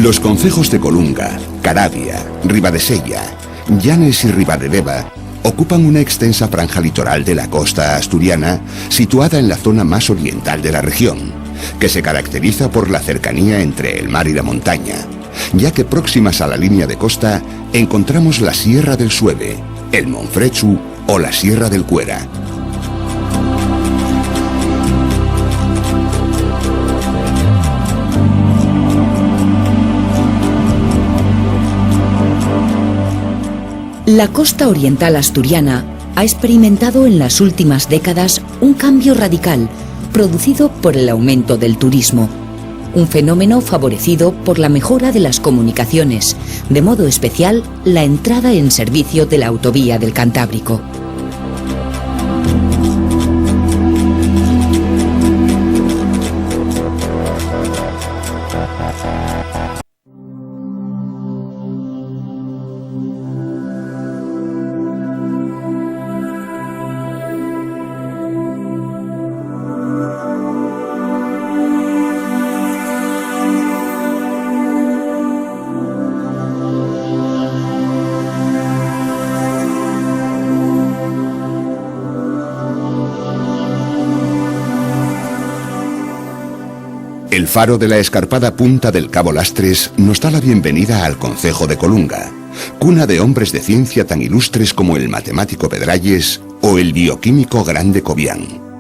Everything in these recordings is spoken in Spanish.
Los concejos de Colunga, Caravia, Ribadesella, Llanes y Ribadedeva ocupan una extensa franja litoral de la costa asturiana situada en la zona más oriental de la región, que se caracteriza por la cercanía entre el mar y la montaña, ya que próximas a la línea de costa encontramos la Sierra del Sueve, el Monfrechu o la Sierra del Cuera. La costa oriental asturiana ha experimentado en las últimas décadas un cambio radical producido por el aumento del turismo, un fenómeno favorecido por la mejora de las comunicaciones, de modo especial la entrada en servicio de la autovía del Cantábrico. El faro de la escarpada punta del Cabo Lastres nos da la bienvenida al concejo de Colunga, cuna de hombres de ciencia tan ilustres como el matemático Pedralles o el bioquímico Grande Cobian.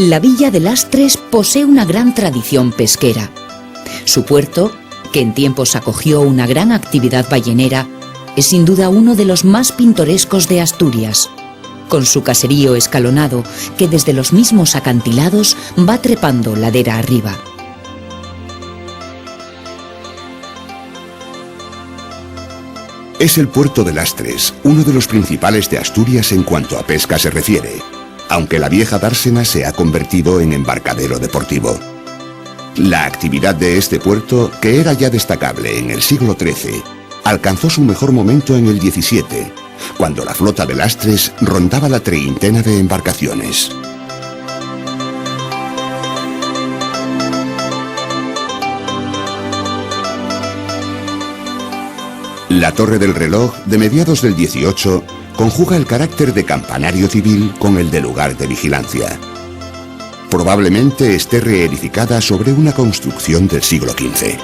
La villa de Lastres posee una gran tradición pesquera. Su puerto, que en tiempos acogió una gran actividad ballenera, es sin duda uno de los más pintorescos de Asturias, con su caserío escalonado que desde los mismos acantilados va trepando ladera arriba. Es el puerto de Lastres, uno de los principales de Asturias en cuanto a pesca se refiere, aunque la vieja dársena se ha convertido en embarcadero deportivo. La actividad de este puerto, que era ya destacable en el siglo XIII, alcanzó su mejor momento en el XVII, cuando la flota de Lastres rondaba la treintena de embarcaciones. La torre del reloj, de mediados del XVIII, conjuga el carácter de campanario civil con el de lugar de vigilancia. Probablemente esté reedificada sobre una construcción del siglo XV.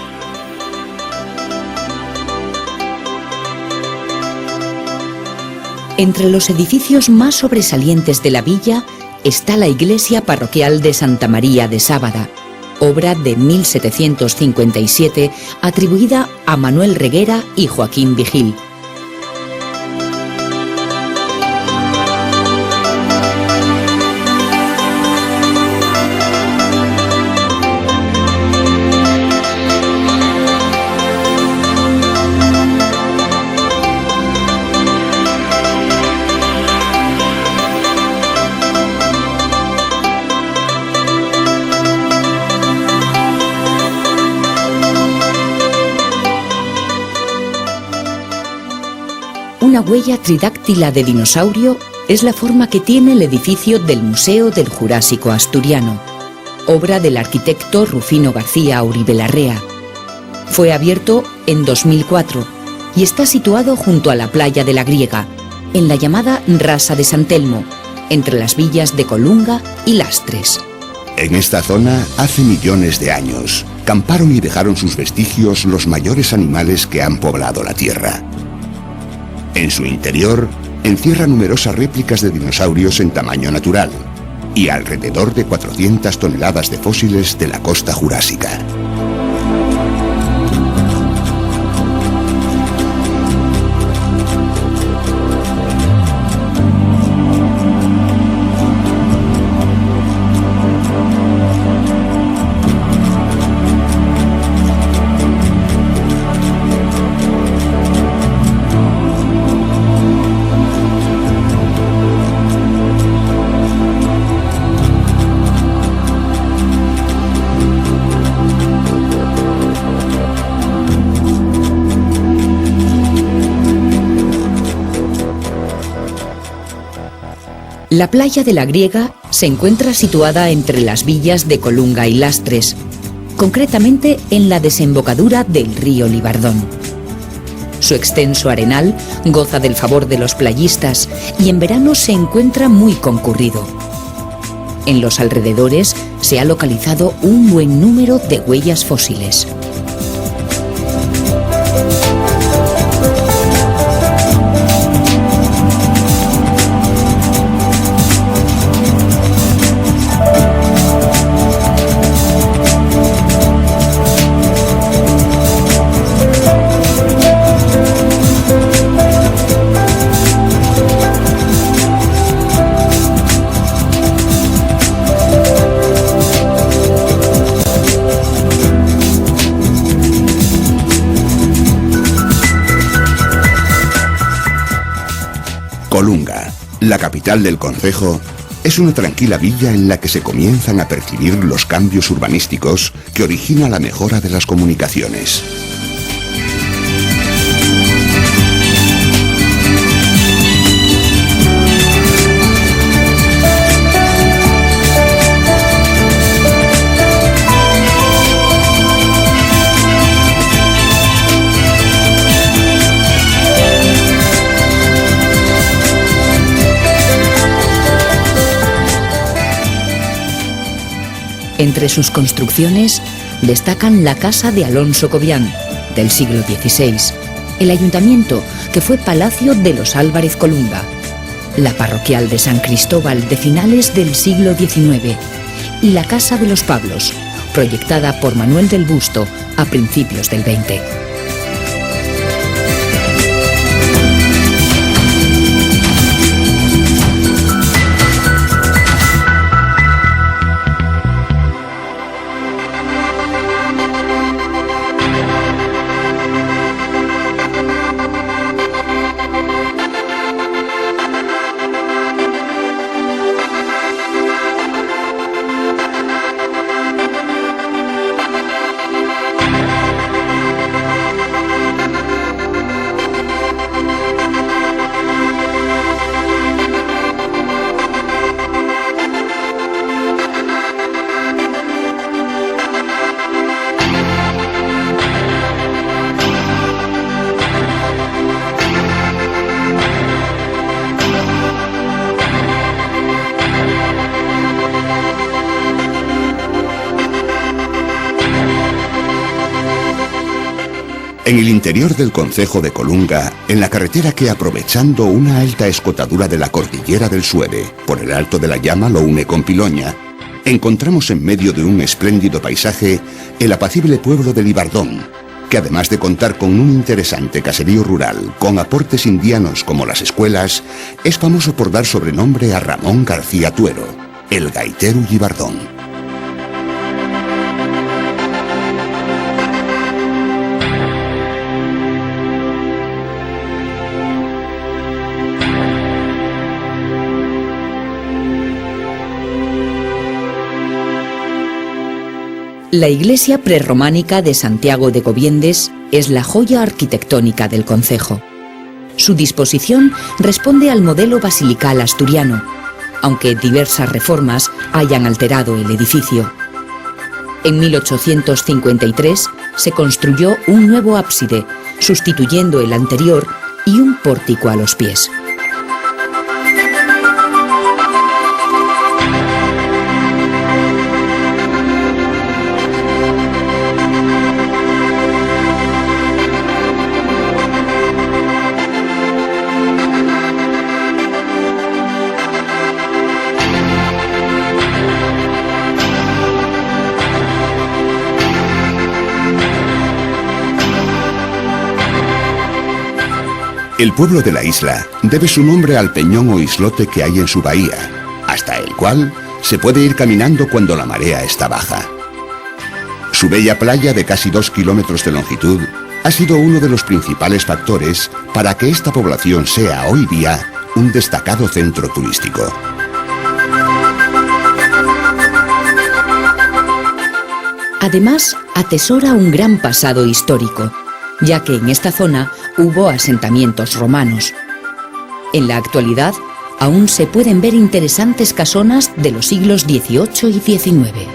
Entre los edificios más sobresalientes de la villa está la iglesia parroquial de Santa María de Sábada, obra de 1757 atribuida a Manuel Reguera y Joaquín Vigil. Una huella tridáctila de dinosaurio es la forma que tiene el edificio del Museo del Jurásico Asturiano, obra del arquitecto Rufino García Uribe-Larrea. Fue abierto en 2004 y está situado junto a la playa de la Griega, en la llamada Rasa de San Telmo, entre las villas de Colunga y Lastres. En esta zona, hace millones de años, camparon y dejaron sus vestigios los mayores animales que han poblado la Tierra. En su interior, encierra numerosas réplicas de dinosaurios en tamaño natural y alrededor de 400 toneladas de fósiles de la costa jurásica. La playa de la Griega se encuentra situada entre las villas de Colunga y Lastres, concretamente en la desembocadura del río Libardón. Su extenso arenal goza del favor de los playistas y en verano se encuentra muy concurrido. En los alrededores se ha localizado un buen número de huellas fósiles. Colunga, la capital del concejo, es una tranquila villa en la que se comienzan a percibir los cambios urbanísticos que originan la mejora de las comunicaciones. Entre sus construcciones destacan la casa de Alonso Cobián, del siglo XVI, el ayuntamiento, que fue palacio de los Álvarez Colunga, la parroquial de San Cristóbal de finales del siglo XIX y la casa de los Pablos, proyectada por Manuel del Busto a principios del XX. En el interior del concejo de Colunga, en la carretera que, aprovechando una alta escotadura de la cordillera del Sueve, por el Alto de la Llama lo une con Piloña, encontramos en medio de un espléndido paisaje el apacible pueblo de Libardón, que además de contar con un interesante caserío rural con aportes indianos como las escuelas, es famoso por dar sobrenombre a Ramón García Tuero, el gaitero Libardón. La iglesia prerrománica de Santiago de Gobiendes es la joya arquitectónica del concejo. Su disposición responde al modelo basilical asturiano, aunque diversas reformas hayan alterado el edificio. En 1853 se construyó un nuevo ábside, sustituyendo el anterior, y un pórtico a los pies. El pueblo de la isla debe su nombre al peñón o islote que hay en su bahía, hasta el cual se puede ir caminando cuando la marea está baja. Su bella playa de casi 2 kilómetros de longitud ha sido uno de los principales factores para que esta población sea hoy día un destacado centro turístico. Además, atesora un gran pasado histórico, ya que en esta zona hubo asentamientos romanos. En la actualidad, aún se pueden ver interesantes casonas de los siglos XVIII y XIX.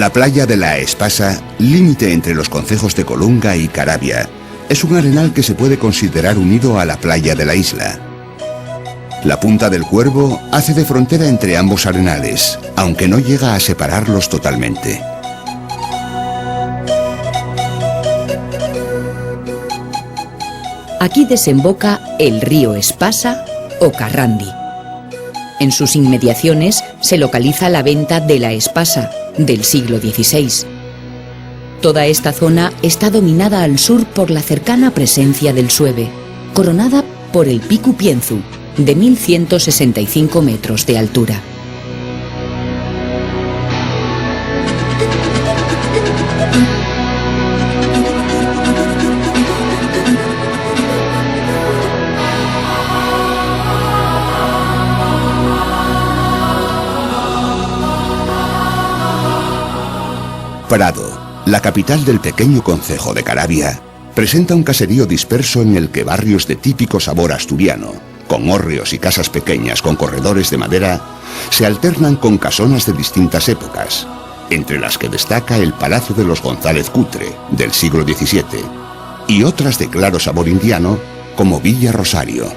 La playa de la Espasa, límite entre los concejos de Colunga y Caravia, es un arenal que se puede considerar unido a la playa de la isla. La punta del Cuervo hace de frontera entre ambos arenales, aunque no llega a separarlos totalmente. Aquí desemboca el río Espasa o Carrandi. En sus inmediaciones se localiza la venta de la Espasa, del siglo XVI. Toda esta zona está dominada al sur por la cercana presencia del Sueve, coronada por el Picu Pienzu, de 1165 metros de altura. Prado, la capital del pequeño concejo de Caravia, presenta un caserío disperso en el que barrios de típico sabor asturiano, con hórreos y casas pequeñas con corredores de madera, se alternan con casonas de distintas épocas, entre las que destaca el Palacio de los González Cutre, del siglo XVII, y otras de claro sabor indiano, como Villa Rosario.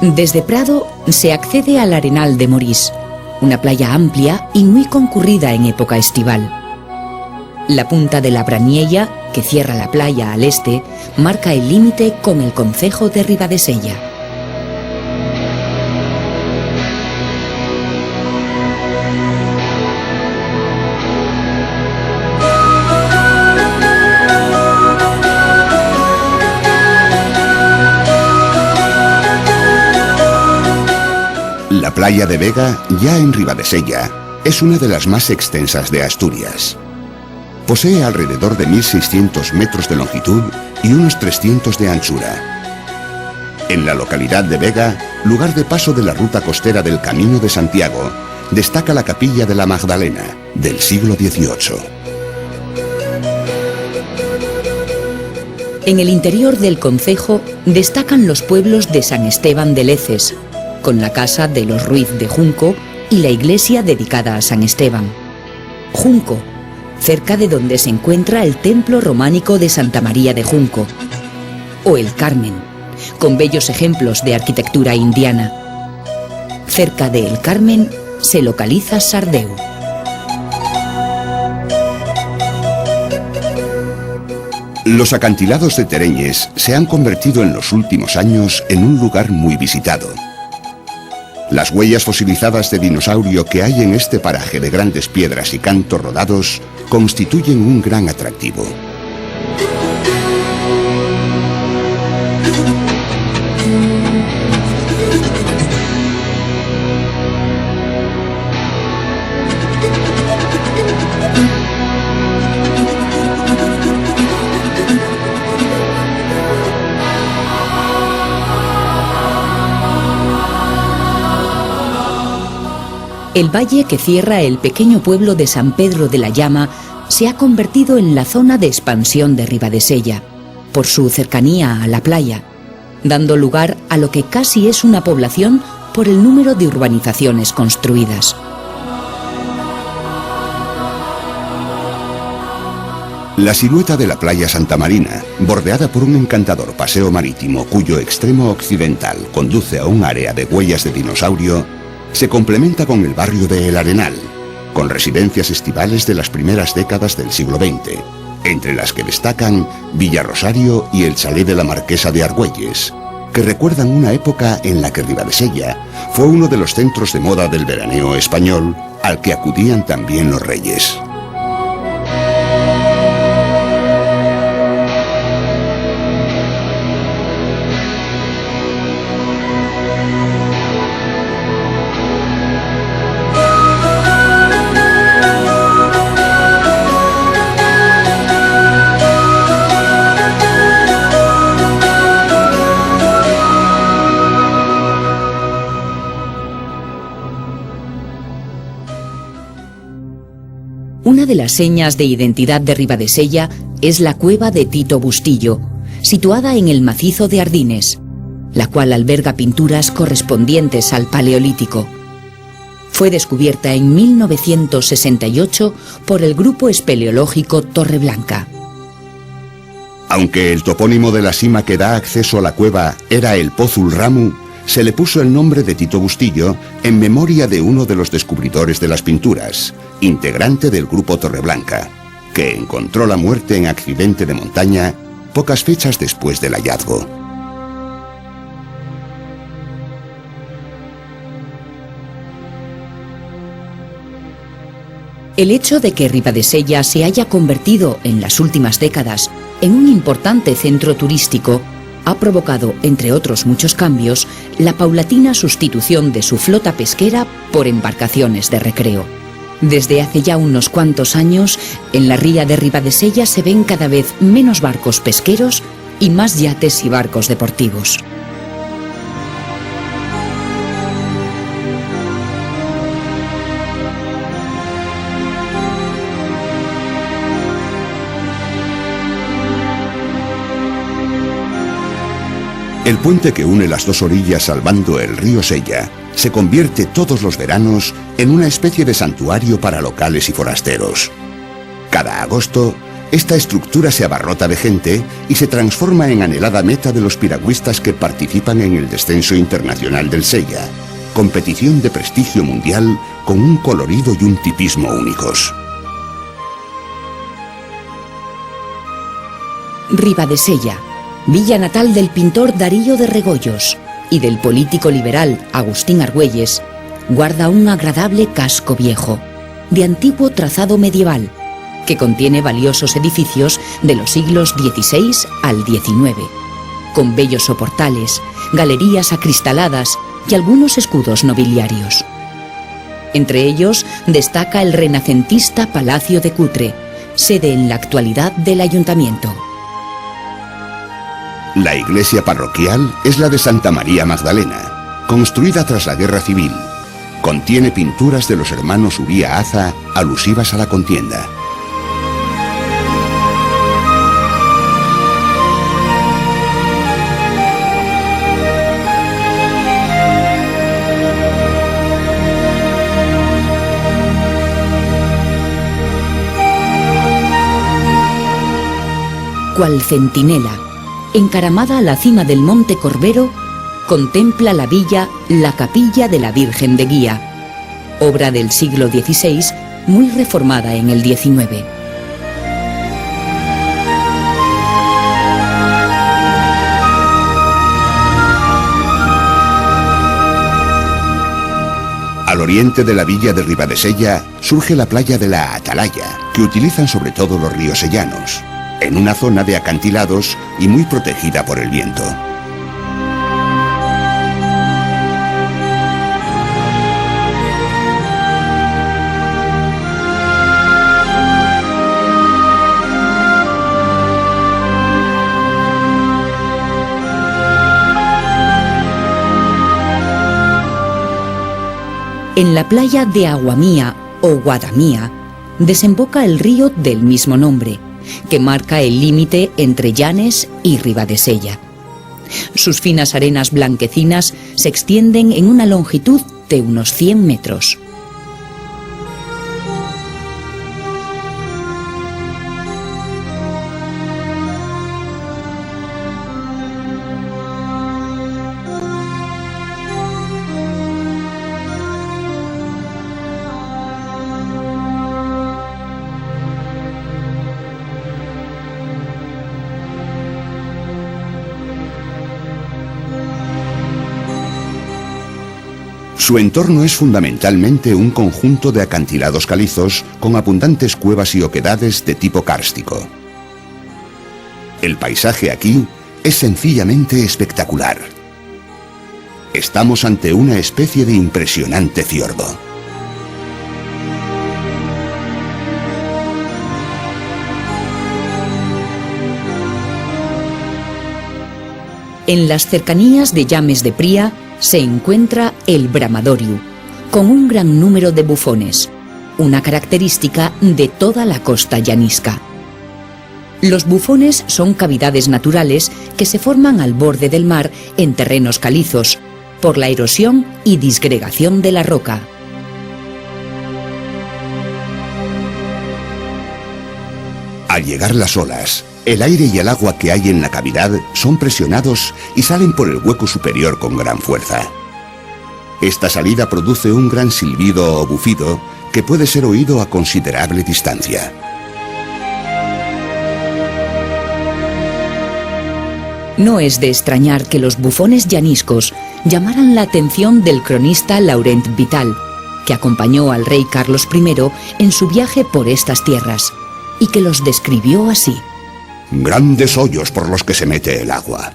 Desde Prado se accede al Arenal de Morís, una playa amplia y muy concurrida en época estival. La punta de la Braniella, que cierra la playa al este, marca el límite con el concejo de Ribadesella. La playa de Vega, ya en Ribadesella, es una de las más extensas de Asturias. Posee alrededor de 1.600 metros de longitud y unos 300 de anchura. En la localidad de Vega, lugar de paso de la ruta costera del Camino de Santiago, destaca la Capilla de la Magdalena, del siglo XVIII. En el interior del concejo destacan los pueblos de San Esteban de Leces, con la casa de los Ruiz de Junco y la iglesia dedicada a San Esteban. Junco, cerca de donde se encuentra el templo románico de Santa María de Junco. O el Carmen, con bellos ejemplos de arquitectura indiana. Cerca de El Carmen se localiza Sardeu. Los acantilados de Tereñes se han convertido en los últimos años en un lugar muy visitado. Las huellas fosilizadas de dinosaurio que hay en este paraje de grandes piedras y cantos rodados constituyen un gran atractivo. El valle que cierra el pequeño pueblo de San Pedro de la Llama se ha convertido en la zona de expansión de Ribadesella, por su cercanía a la playa, dando lugar a lo que casi es una población por el número de urbanizaciones construidas. La silueta de la playa Santa Marina, bordeada por un encantador paseo marítimo cuyo extremo occidental conduce a un área de huellas de dinosaurio, se complementa con el barrio de El Arenal, con residencias estivales de las primeras décadas del siglo XX, entre las que destacan Villa Rosario y el chalet de la Marquesa de Argüelles, que recuerdan una época en la que Ribadesella fue uno de los centros de moda del veraneo español al que acudían también los reyes. Una de las señas de identidad de Ribadesella es la cueva de Tito Bustillo, situada en el macizo de Ardines, la cual alberga pinturas correspondientes al Paleolítico. Fue descubierta en 1968 por el grupo espeleológico Torreblanca. Aunque el topónimo de la sima que da acceso a la cueva era el Pozul Ramu, se le puso el nombre de Tito Bustillo en memoria de uno de los descubridores de las pinturas, integrante del grupo Torreblanca, que encontró la muerte en accidente de montaña pocas fechas después del hallazgo. El hecho de que Ribadesella se haya convertido en las últimas décadas en un importante centro turístico ha provocado, entre otros muchos cambios, la paulatina sustitución de su flota pesquera por embarcaciones de recreo. Desde hace ya unos cuantos años, en la ría de Ribadesella se ven cada vez menos barcos pesqueros y más yates y barcos deportivos. El puente que une las dos orillas salvando el río Sella se convierte todos los veranos en una especie de santuario para locales y forasteros. Cada agosto, esta estructura se abarrota de gente y se transforma en anhelada meta de los piragüistas que participan en el descenso internacional del Sella, competición de prestigio mundial con un colorido y un tipismo únicos. Ribadesella, villa natal del pintor Darío de Regoyos y del político liberal Agustín Argüelles, guarda un agradable casco viejo, de antiguo trazado medieval, que contiene valiosos edificios de los siglos XVI al XIX, con bellos soportales, galerías acristaladas y algunos escudos nobiliarios. Entre ellos destaca el renacentista Palacio de Cutre, sede en la actualidad del ayuntamiento. La iglesia parroquial es la de Santa María Magdalena, construida tras la Guerra Civil. Contiene pinturas de los hermanos Uría Aza alusivas a la contienda. Cual centinela, encaramada a la cima del Monte Corbero, contempla la villa la Capilla de la Virgen de Guía, obra del siglo XVI, muy reformada en el XIX. Al oriente de la villa de Ribadesella surge la playa de la Atalaya, que utilizan sobre todo los riosellanos, en una zona de acantilados y muy protegida por el viento. En la playa de Aguamía o Guadamía desemboca el río del mismo nombre, que marca el límite entre Llanes y Ribadesella. Sus finas arenas blanquecinas se extienden en una longitud de unos 100 metros. Su entorno es fundamentalmente un conjunto de acantilados calizos con abundantes cuevas y oquedades de tipo kárstico. El paisaje aquí es sencillamente espectacular. Estamos ante una especie de impresionante fiordo. En las cercanías de Llames de Pría se encuentra el Bramadoriu, con un gran número de bufones, una característica de toda la costa llanisca. Los bufones son cavidades naturales que se forman al borde del mar en terrenos calizos, por la erosión y disgregación de la roca. Al llegar las olas, el aire y el agua que hay en la cavidad son presionados y salen por el hueco superior con gran fuerza. Esta salida produce un gran silbido o bufido que puede ser oído a considerable distancia. No es de extrañar que los bufones llaniscos llamaran la atención del cronista Laurent Vital, que acompañó al rey Carlos I en su viaje por estas tierras, y que los describió así. Grandes hoyos por los que se mete el agua.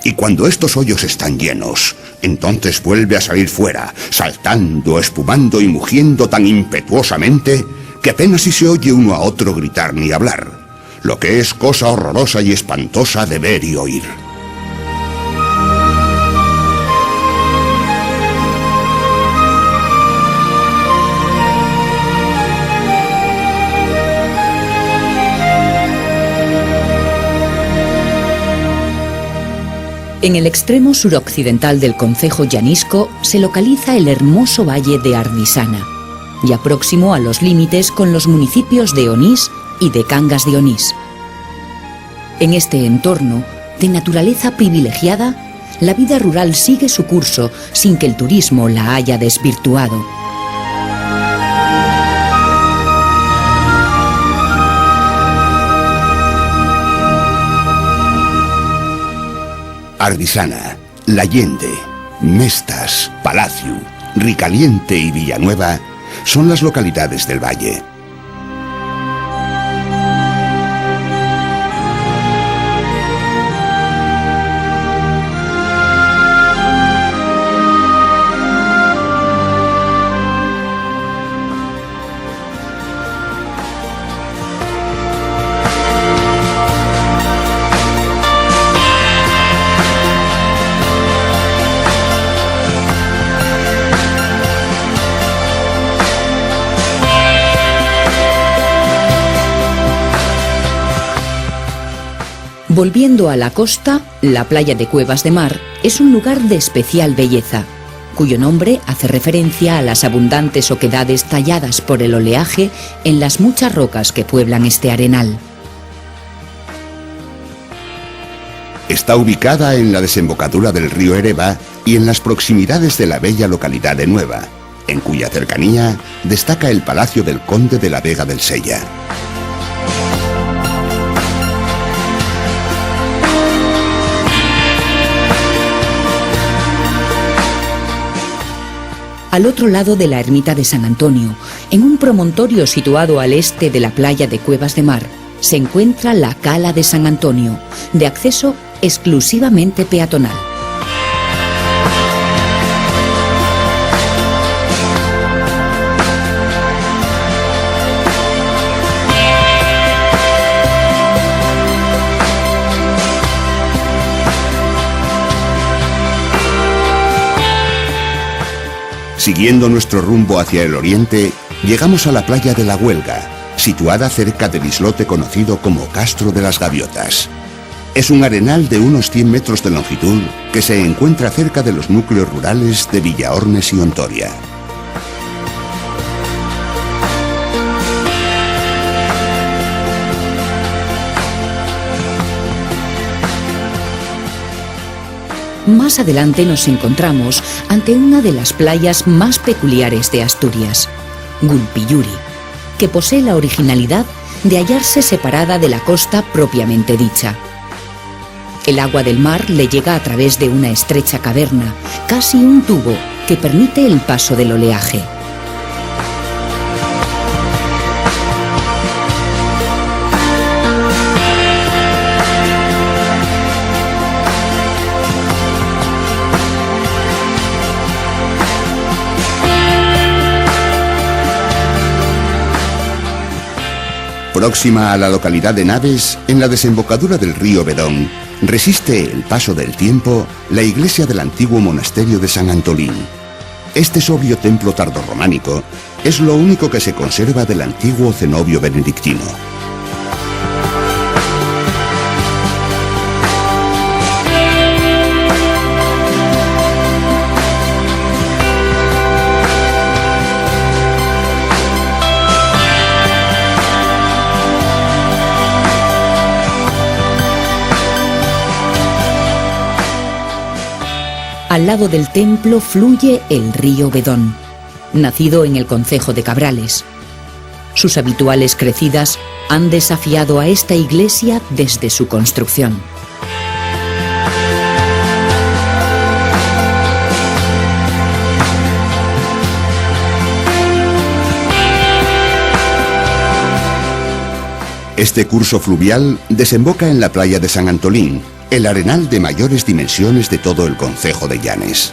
Y cuando estos hoyos están llenos, entonces vuelve a salir fuera, saltando, espumando y mugiendo tan impetuosamente que apenas si se oye uno a otro gritar ni hablar, lo que es cosa horrorosa y espantosa de ver y oír. En el extremo suroccidental del concejo llanisco se localiza el hermoso valle de Ardisana, ya próximo a los límites con los municipios de Onís y de Cangas de Onís. En este entorno, de naturaleza privilegiada, la vida rural sigue su curso sin que el turismo la haya desvirtuado. Ardisana, Layende, Mestas, Palaciu, Ricaliente y Villanueva son las localidades del valle. Volviendo a la costa, la playa de Cuevas de Mar es un lugar de especial belleza, cuyo nombre hace referencia a las abundantes oquedades talladas por el oleaje en las muchas rocas que pueblan este arenal. Está ubicada en la desembocadura del río Ereba y en las proximidades de la bella localidad de Nueva, en cuya cercanía destaca el Palacio del Conde de la Vega del Sella. Al otro lado de la ermita de San Antonio, en un promontorio situado al este de la playa de Cuevas de Mar, se encuentra la Cala de San Antonio, de acceso exclusivamente peatonal. Siguiendo nuestro rumbo hacia el oriente, llegamos a la playa de la Huelga, situada cerca del islote conocido como Castro de las Gaviotas. Es un arenal de unos 100 metros de longitud que se encuentra cerca de los núcleos rurales de Villaornes y Ontoria. Más adelante nos encontramos ante una de las playas más peculiares de Asturias, Gulpiyuri, que posee la originalidad de hallarse separada de la costa propiamente dicha. El agua del mar le llega a través de una estrecha caverna, casi un tubo, que permite el paso del oleaje. Próxima a la localidad de Naves, en la desembocadura del río Bedón, resiste el paso del tiempo la iglesia del antiguo monasterio de San Antolín. Este sobrio templo tardorrománico es lo único que se conserva del antiguo cenobio benedictino. Al lado del templo fluye el río Bedón, nacido en el concejo de Cabrales. Sus habituales crecidas han desafiado a esta iglesia desde su construcción. Este curso fluvial desemboca en la playa de San Antolín, el arenal de mayores dimensiones de todo el concejo de Llanes.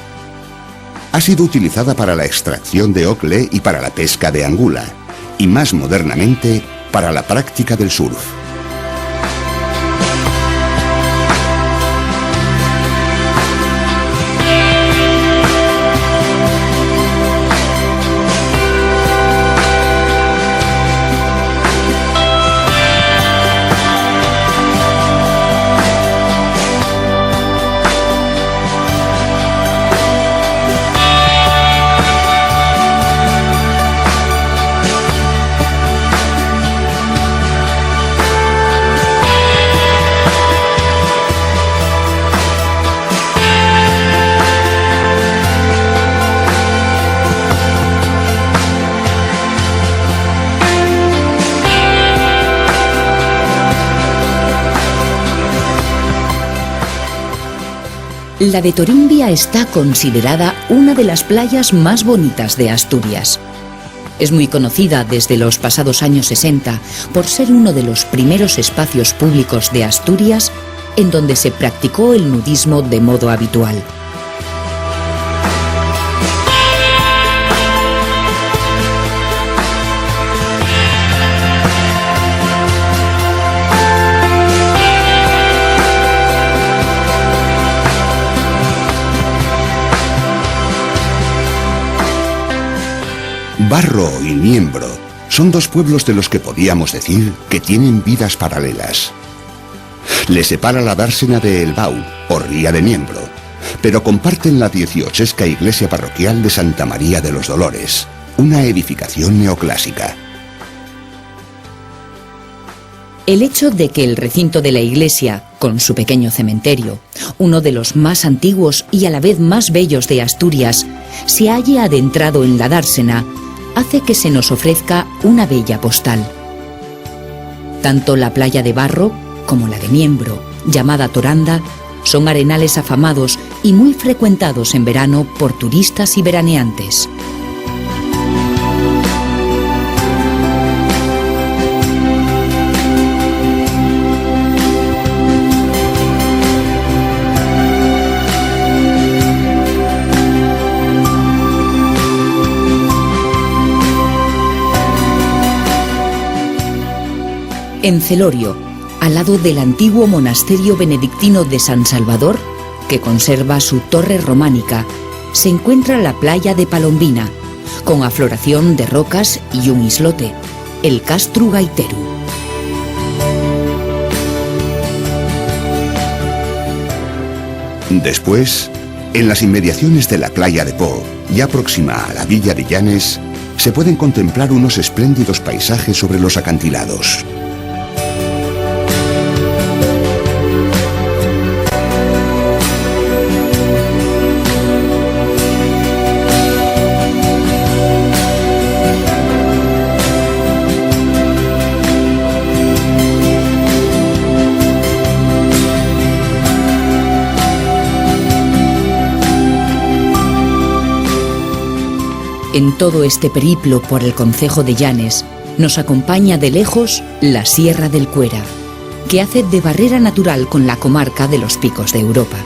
Ha sido utilizada para la extracción de ocle y para la pesca de angula, y más modernamente para la práctica del surf. La de Torimbia está considerada una de las playas más bonitas de Asturias. Es muy conocida desde los pasados años 60 por ser uno de los primeros espacios públicos de Asturias en donde se practicó el nudismo de modo habitual. Barro y Niembro son dos pueblos de los que podíamos decir que tienen vidas paralelas. Les separa la dársena de Elbau, o Ría de Niembro, pero comparten la 18esca iglesia parroquial de Santa María de los Dolores, una edificación neoclásica. El hecho de que el recinto de la iglesia, con su pequeño cementerio, uno de los más antiguos y a la vez más bellos de Asturias, se halle adentrado en la dársena, hace que se nos ofrezca una bella postal. Tanto la playa de Barro como la de Niembro, llamada Toranda, son arenales afamados y muy frecuentados en verano por turistas y veraneantes. En Celorio, al lado del antiguo monasterio benedictino de San Salvador, que conserva su torre románica, se encuentra la playa de Palombina, con afloración de rocas y un islote, el Castru Gaiteru. Después, en las inmediaciones de la playa de Po, ya próxima a la villa de Llanes, se pueden contemplar unos espléndidos paisajes sobre los acantilados. En todo este periplo por el concejo de Llanes, nos acompaña de lejos la Sierra del Cuera, que hace de barrera natural con la comarca de los Picos de Europa.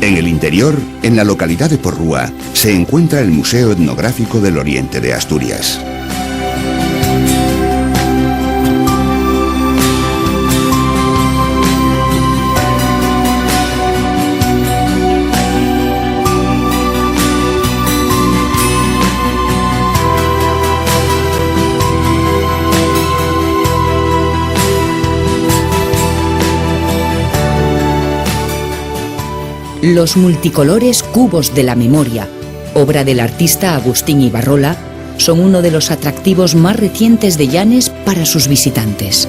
En el interior, en la localidad de Porrúa, se encuentra el Museo Etnográfico del Oriente de Asturias. Los multicolores cubos de la memoria, obra del artista Agustín Ibarrola, son uno de los atractivos más recientes de Llanes para sus visitantes.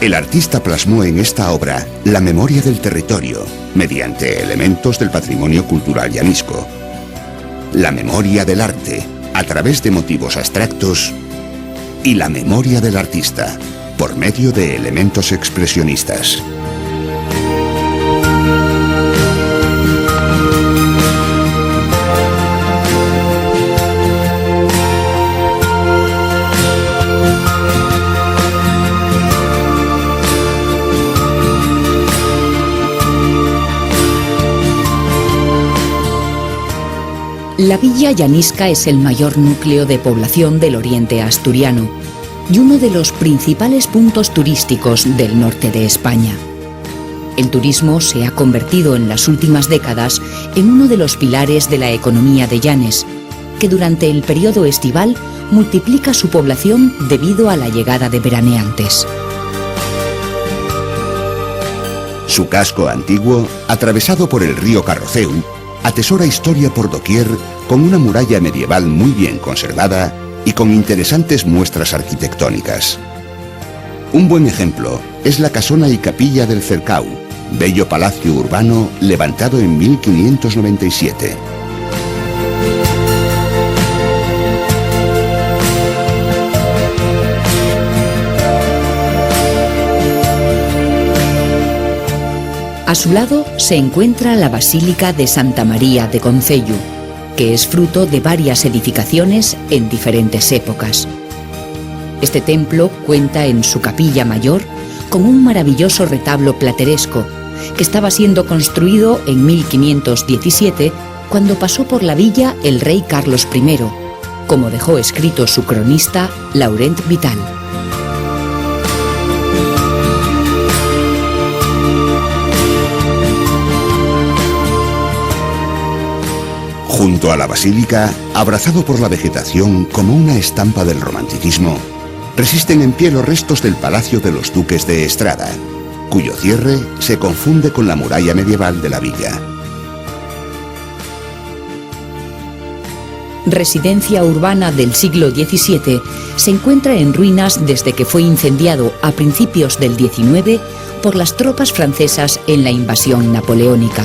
El artista plasmó en esta obra la memoria del territorio mediante elementos del patrimonio cultural llanisco, la memoria del arte a través de motivos abstractos y la memoria del artista por medio de elementos expresionistas. La villa llanisca es el mayor núcleo de población del oriente asturiano y uno de los principales puntos turísticos del norte de España. El turismo se ha convertido en las últimas décadas en uno de los pilares de la economía de Llanes, que durante el periodo estival multiplica su población debido a la llegada de veraneantes. Su casco antiguo, atravesado por el río Carroceu, atesora historia por doquier con una muralla medieval muy bien conservada y con interesantes muestras arquitectónicas. Un buen ejemplo es la casona y capilla del Cercau, bello palacio urbano levantado en 1597. A su lado se encuentra la Basílica de Santa María de Concello, que es fruto de varias edificaciones en diferentes épocas. Este templo cuenta en su capilla mayor con un maravilloso retablo plateresco que estaba siendo construido en 1517 cuando pasó por la villa el rey Carlos I, como dejó escrito su cronista Laurent Vital. Junto a la basílica, abrazado por la vegetación como una estampa del romanticismo, resisten en pie los restos del Palacio de los Duques de Estrada, cuyo cierre se confunde con la muralla medieval de la villa. Residencia urbana del siglo XVII, se encuentra en ruinas desde que fue incendiado a principios del XIX por las tropas francesas en la invasión napoleónica.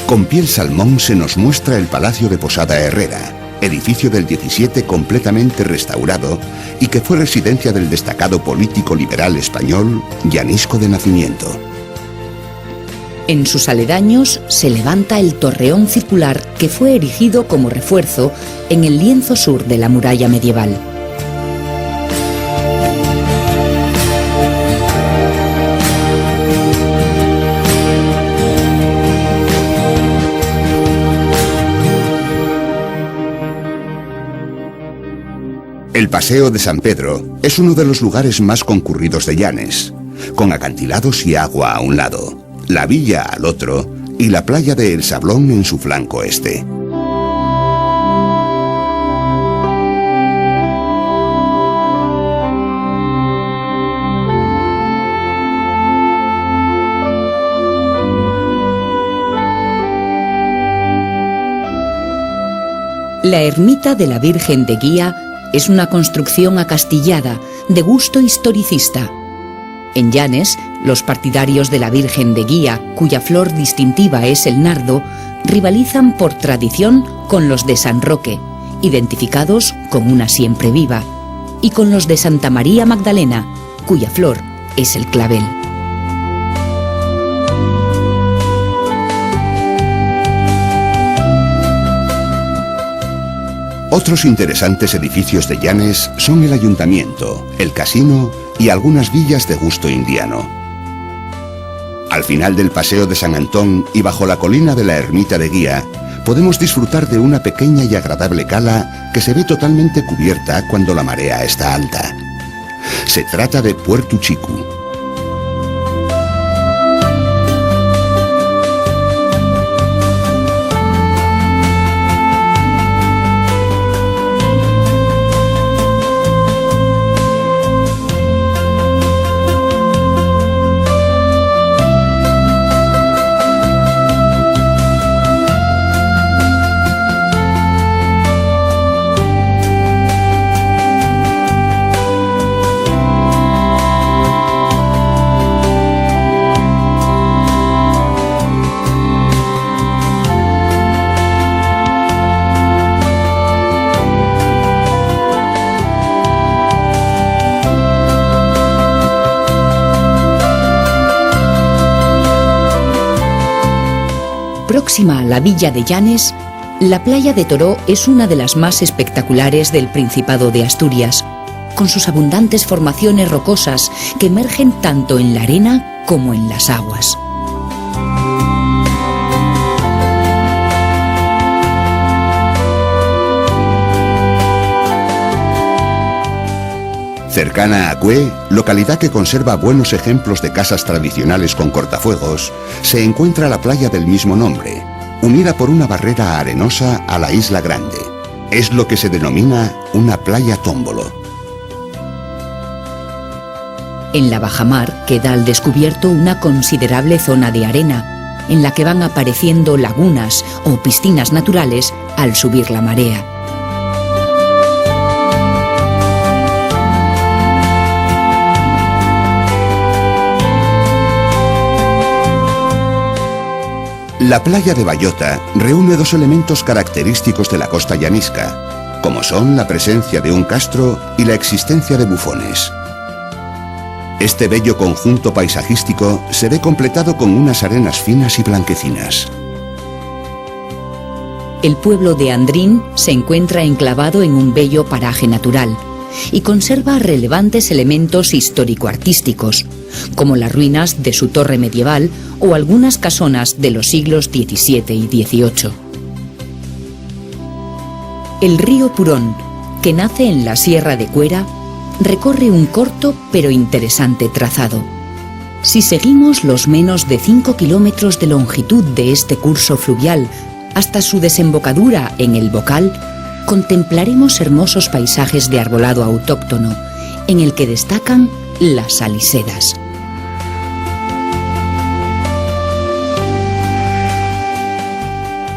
Con piel salmón se nos muestra el Palacio de Posada Herrera, edificio del 17 completamente restaurado y que fue residencia del destacado político liberal español Llanisco de nacimiento. En sus aledaños se levanta el torreón circular que fue erigido como refuerzo en el lienzo sur de la muralla medieval. El Paseo de San Pedro es uno de los lugares más concurridos de Llanes, con acantilados y agua a un lado, la villa al otro y la playa de El Sablón en su flanco este. La ermita de la Virgen de Guía es una construcción acastillada, de gusto historicista. En Llanes, los partidarios de la Virgen de Guía, cuya flor distintiva es el nardo, rivalizan por tradición con los de San Roque, identificados con una siempre viva, y con los de Santa María Magdalena, cuya flor es el clavel. Otros interesantes edificios de Llanes son el ayuntamiento, el casino y algunas villas de gusto indiano. Al final del Paseo de San Antón y bajo la colina de la Ermita de Guía, podemos disfrutar de una pequeña y agradable cala que se ve totalmente cubierta cuando la marea está alta. Se trata de Puerto Chicu. Próxima a la villa de Llanes, la playa de Toró es una de las más espectaculares del Principado de Asturias, con sus abundantes formaciones rocosas que emergen tanto en la arena como en las aguas. Cercana a Cue, localidad que conserva buenos ejemplos de casas tradicionales con cortafuegos, se encuentra la playa del mismo nombre, unida por una barrera arenosa a la Isla Grande. Es lo que se denomina una playa tómbolo. En la bajamar queda al descubierto una considerable zona de arena, en la que van apareciendo lagunas o piscinas naturales al subir la marea. La playa de Bayota reúne dos elementos característicos de la costa llanisca, como son la presencia de un castro y la existencia de bufones. Este bello conjunto paisajístico se ve completado con unas arenas finas y blanquecinas. El pueblo de Andrín se encuentra enclavado en un bello paraje natural y conserva relevantes elementos histórico-artísticos, como las ruinas de su torre medieval o algunas casonas de los siglos XVII y XVIII. El río Purón, que nace en la Sierra de Cuera, recorre un corto pero interesante trazado. Si seguimos los menos de 5 kilómetros de longitud de este curso fluvial hasta su desembocadura en el Bocal, contemplaremos hermosos paisajes de arbolado autóctono, en el que destacan las salisedas.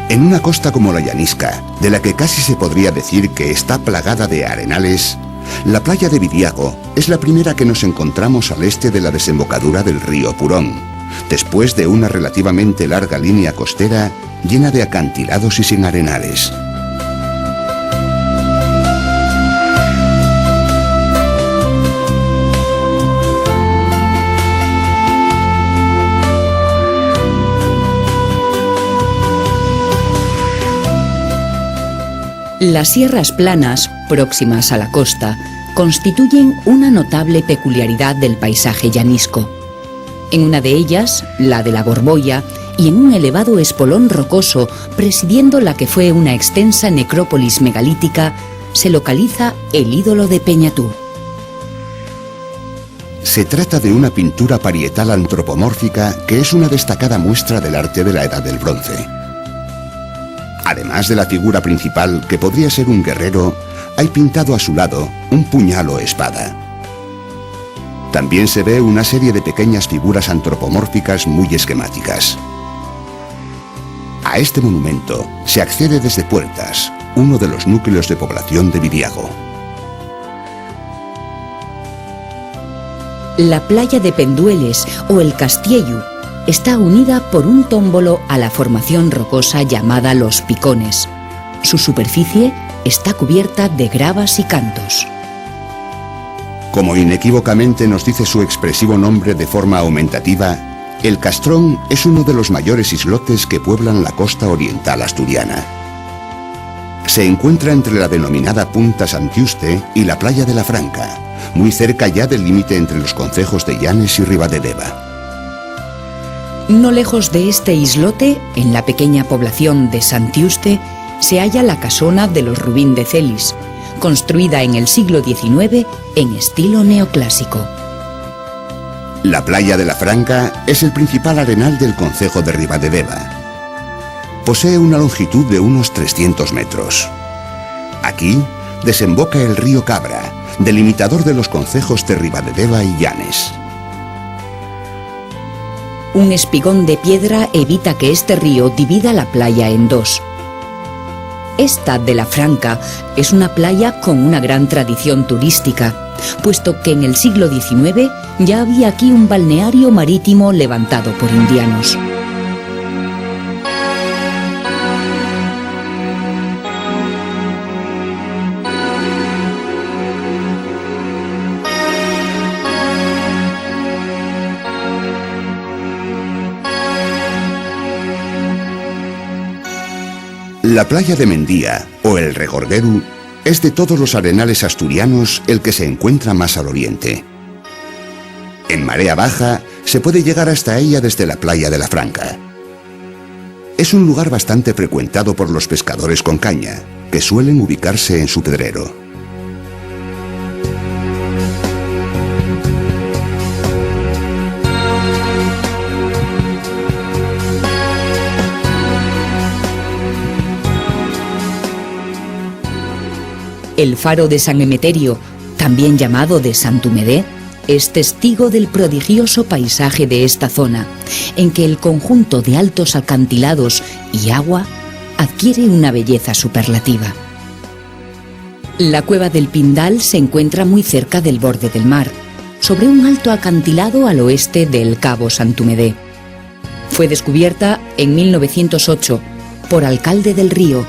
En una costa como la llanisca, de la que casi se podría decir que está plagada de arenales, la playa de Viriago es la primera que nos encontramos al este de la desembocadura del río Purón, después de una relativamente larga línea costera llena de acantilados y sin arenales. Las sierras planas, próximas a la costa, constituyen una notable peculiaridad del paisaje llanisco. En una de ellas, la de la Borbolla, y en un elevado espolón rocoso presidiendo la que fue una extensa necrópolis megalítica, se localiza el ídolo de Peñatú. Se trata de una pintura parietal antropomórfica que es una destacada muestra del arte de la Edad del Bronce. Además de la figura principal, que podría ser un guerrero, hay pintado a su lado un puñal o espada. También se ve una serie de pequeñas figuras antropomórficas muy esquemáticas. A este monumento se accede desde Puertas, uno de los núcleos de población de Vidiago. La playa de Pendueles o el Castiello está unida por un tómbolo a la formación rocosa llamada Los Picones. Su superficie está cubierta de gravas y cantos. Como inequívocamente nos dice su expresivo nombre de forma aumentativa, el Castrón es uno de los mayores islotes que pueblan la costa oriental asturiana. Se encuentra entre la denominada Punta Santiuste y la playa de la Franca, muy cerca ya del límite entre los concejos de Llanes y Ribadedeva. No lejos de este islote, en la pequeña población de Santiuste, se halla la casona de los Rubín de Celis, construida en el siglo XIX en estilo neoclásico. La playa de la Franca es el principal arenal del concejo de Ribadedeva. Posee una longitud de unos 300 metros. Aquí desemboca el río Cabra, delimitador de los concejos de Ribadedeva y Llanes. Un espigón de piedra evita que este río divida la playa en dos. Esta de la Franca es una playa con una gran tradición turística, puesto que en el siglo XIX ya había aquí un balneario marítimo levantado por indianos. La playa de Mendía, o el Regorgueru, es de todos los arenales asturianos el que se encuentra más al oriente. En marea baja se puede llegar hasta ella desde la playa de la Franca. Es un lugar bastante frecuentado por los pescadores con caña, que suelen ubicarse en su pedrero. El faro de San Emeterio, también llamado de Santumedé, es testigo del prodigioso paisaje de esta zona, en que el conjunto de altos acantilados y agua adquiere una belleza superlativa. La cueva del Pindal se encuentra muy cerca del borde del mar, sobre un alto acantilado al oeste del Cabo Santumedé. Fue descubierta en 1908 por Alcalde del Río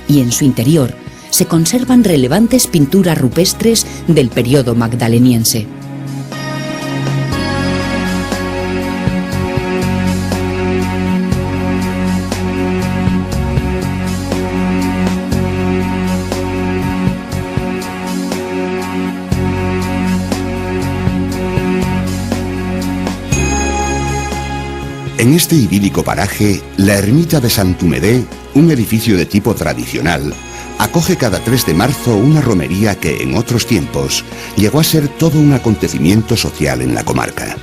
y en su interior se conservan relevantes pinturas rupestres del periodo magdaleniense. En este idílico paraje, la ermita de Santumedé, un edificio de tipo tradicional, acoge cada 3 de marzo una romería que en otros tiempos llegó a ser todo un acontecimiento social en la comarca.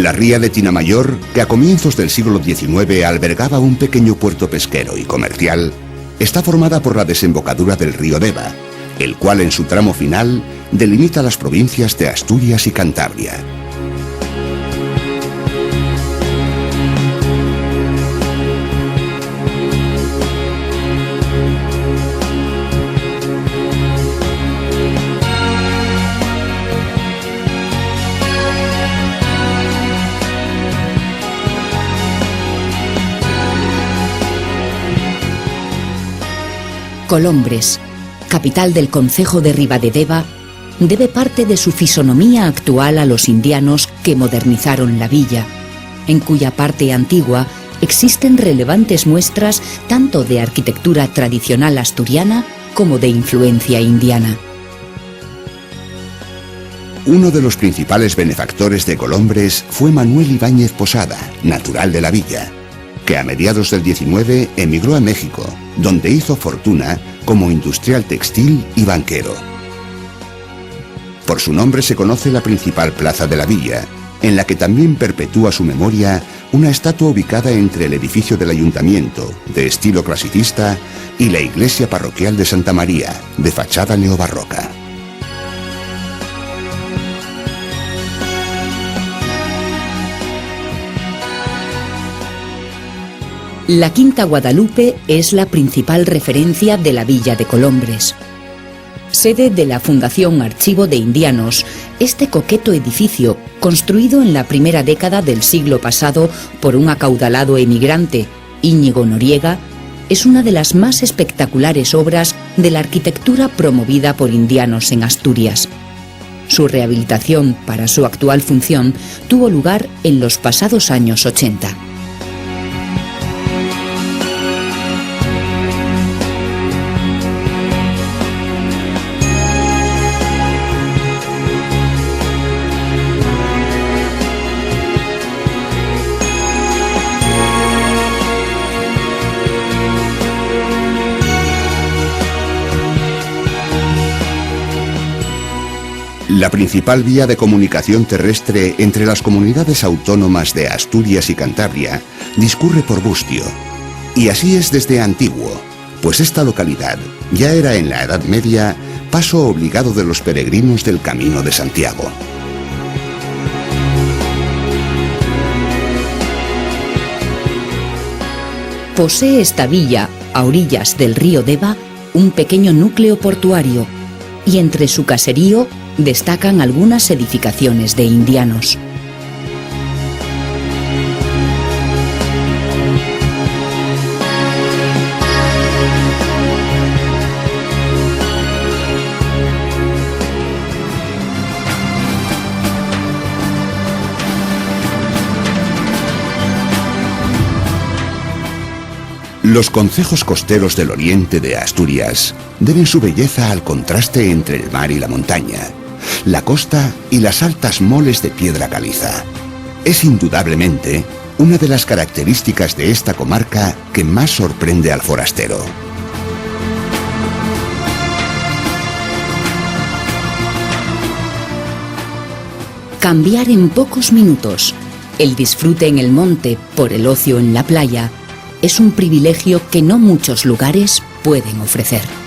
La ría de Tinamayor, que a comienzos del siglo XIX albergaba un pequeño puerto pesquero y comercial, está formada por la desembocadura del río Deva, el cual en su tramo final delimita las provincias de Asturias y Cantabria. Colombres, capital del concejo de Ribadedeva, debe parte de su fisonomía actual a los indianos que modernizaron la villa, en cuya parte antigua existen relevantes muestras tanto de arquitectura tradicional asturiana como de influencia indiana. Uno de los principales benefactores de Colombres fue Manuel Ibáñez Posada, natural de la villa, que a mediados del 19 emigró a México, donde hizo fortuna como industrial textil y banquero. Por su nombre se conoce la principal plaza de la villa, en la que también perpetúa su memoria una estatua ubicada entre el edificio del ayuntamiento, de estilo clasicista, y la iglesia parroquial de Santa María, de fachada neobarroca. La Quinta Guadalupe es la principal referencia de la villa de Colombres. Sede de la Fundación Archivo de Indianos, este coqueto edificio, construido en la primera década del siglo pasado por un acaudalado emigrante, Íñigo Noriega, es una de las más espectaculares obras de la arquitectura promovida por indianos en Asturias. Su rehabilitación para su actual función tuvo lugar en los pasados años 80. La principal vía de comunicación terrestre entre las comunidades autónomas de Asturias y Cantabria discurre por Bustio. Y así es desde antiguo, pues esta localidad ya era en la Edad Media paso obligado de los peregrinos del Camino de Santiago. Posee esta villa, a orillas del río Deva, un pequeño núcleo portuario, y entre su caserío destacan algunas edificaciones de indianos. Los concejos costeros del oriente de Asturias deben su belleza al contraste entre el mar y la montaña, la costa y las altas moles de piedra caliza. Es indudablemente una de las características de esta comarca que más sorprende al forastero. Cambiar en pocos minutos el disfrute en el monte por el ocio en la playa es un privilegio que no muchos lugares pueden ofrecer.